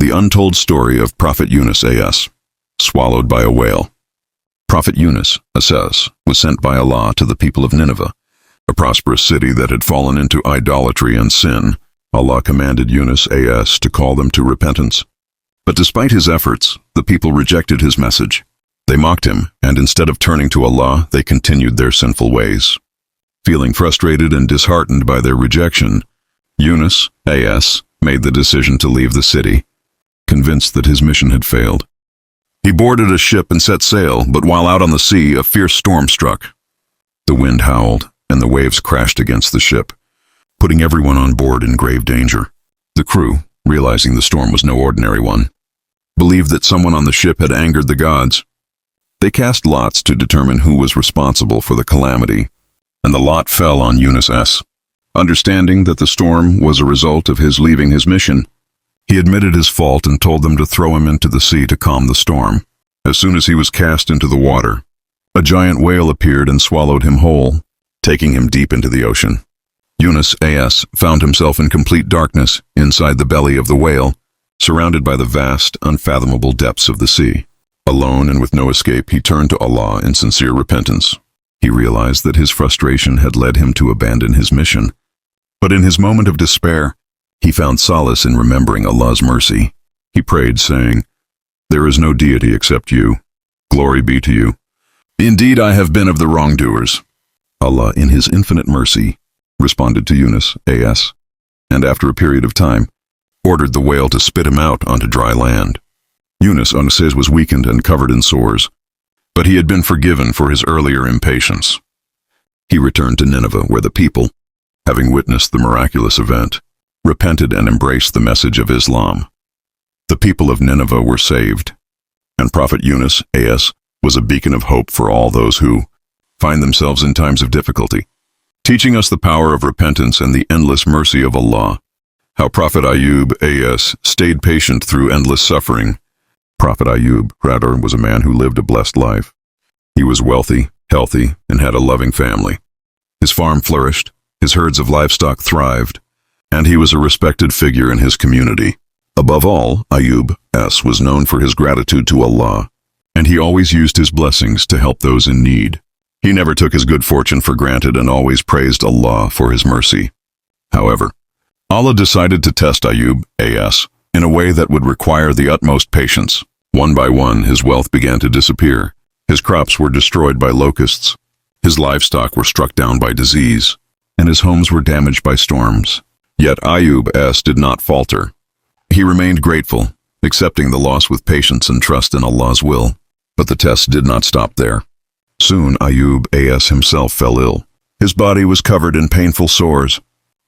The untold story of Prophet Yunus A.S., swallowed by a whale. Prophet Yunus A.S. was sent by Allah to the people of Nineveh, a prosperous city that had fallen into idolatry and sin. Allah commanded Yunus A.S. to call them to repentance. But despite his efforts, the people rejected his message. They mocked him, and instead of turning to Allah, they continued their sinful ways. Feeling frustrated and disheartened by their rejection, Yunus A.S. made the decision to leave the city, convinced that his mission had failed. He boarded a ship and set sail, but while out on the sea, a fierce storm struck. The wind howled, and the waves crashed against the ship, putting everyone on board in grave danger. The crew, realizing the storm was no ordinary one, believed that someone on the ship had angered the gods. They cast lots to determine who was responsible for the calamity, and the lot fell on Yunus S. Understanding that the storm was a result of his leaving his mission, he admitted his fault and told them to throw him into the sea to calm the storm. As soon as he was cast into the water, a giant whale appeared and swallowed him whole, taking him deep into the ocean. Yunus A.S. found himself in complete darkness inside the belly of the whale, surrounded by the vast, unfathomable depths of the sea. Alone and with no escape, he turned to Allah in sincere repentance. He realized that his frustration had led him to abandon his mission. But in his moment of despair, he found solace in remembering Allah's mercy. He prayed, saying, "There is no deity except you. Glory be to you. Indeed, I have been of the wrongdoers." Allah, in his infinite mercy, responded to Yunus A.S., and after a period of time, ordered the whale to spit him out onto dry land. Yunus A.S. was weakened and covered in sores, but he had been forgiven for his earlier impatience. He returned to Nineveh, where the people, having witnessed the miraculous event, repented and embraced the message of Islam. The people of Nineveh were saved, and Prophet Yunus A.S. was a beacon of hope for all those who find themselves in times of difficulty, teaching us the power of repentance and the endless mercy of Allah. How Prophet Ayub A.S. stayed patient through endless suffering. Prophet Ayub, rather, was a man who lived a blessed life. He was wealthy, healthy, and had a loving family. His farm flourished, his herds of livestock thrived, and he was a respected figure in his community. Above all, Ayub S. was known for his gratitude to Allah, and he always used his blessings to help those in need. He never took his good fortune for granted and always praised Allah for his mercy. However, Allah decided to test Ayub A.S. in a way that would require the utmost patience. One by one, his wealth began to disappear. His crops were destroyed by locusts. His livestock were struck down by disease, and his homes were damaged by storms. Yet Ayub S. did not falter. He remained grateful, accepting the loss with patience and trust in Allah's will. But the test did not stop there. Soon Ayub A.S. himself fell ill. His body was covered in painful sores,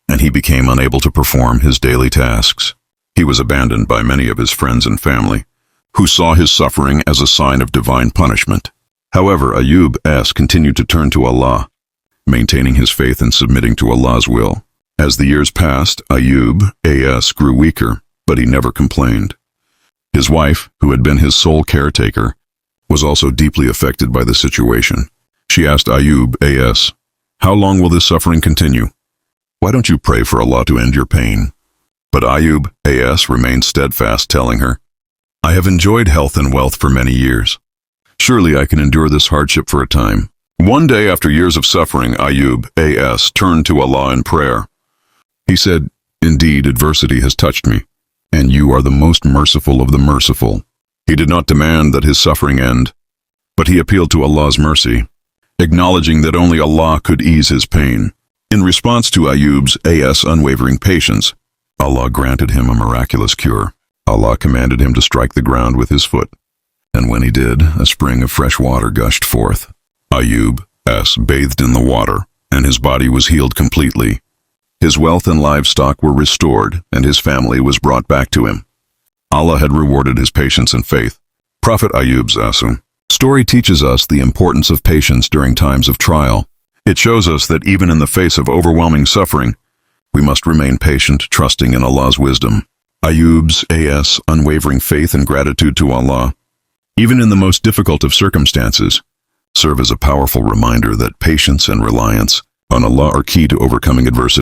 and he became unable to perform his daily tasks. He was abandoned by many of his friends and family, who saw his suffering as a sign of divine punishment. However, Ayub S. continued to turn to Allah, maintaining his faith and submitting to Allah's will. As the years passed, Ayub A.S. grew weaker, but he never complained. His wife, who had been his sole caretaker, was also deeply affected by the situation. She asked Ayub A.S., "How long will this suffering continue? Why don't you pray for Allah to end your pain?" But Ayub A.S. remained steadfast, telling her, "I have enjoyed health and wealth for many years. Surely I can endure this hardship for a time." One day, after years of suffering, Ayub A.S. turned to Allah in prayer. He said, "Indeed, adversity has touched me, and you are the most merciful of the merciful." He did not demand that his suffering end, but he appealed to Allah's mercy, acknowledging that only Allah could ease his pain. In response to Ayub's A.S. unwavering patience, Allah granted him a miraculous cure. Allah commanded him to strike the ground with his foot, and when he did, a spring of fresh water gushed forth. Ayub S. bathed in the water, and his body was healed completely. His wealth and livestock were restored, and his family was brought back to him. Allah had rewarded his patience and faith. Prophet Ayub's story teaches us the importance of patience during times of trial. It shows us that even in the face of overwhelming suffering, we must remain patient, trusting in Allah's wisdom. Ayub's A.S. unwavering faith and gratitude to Allah, even in the most difficult of circumstances, serve as a powerful reminder that patience and reliance on Allah are key to overcoming adversity.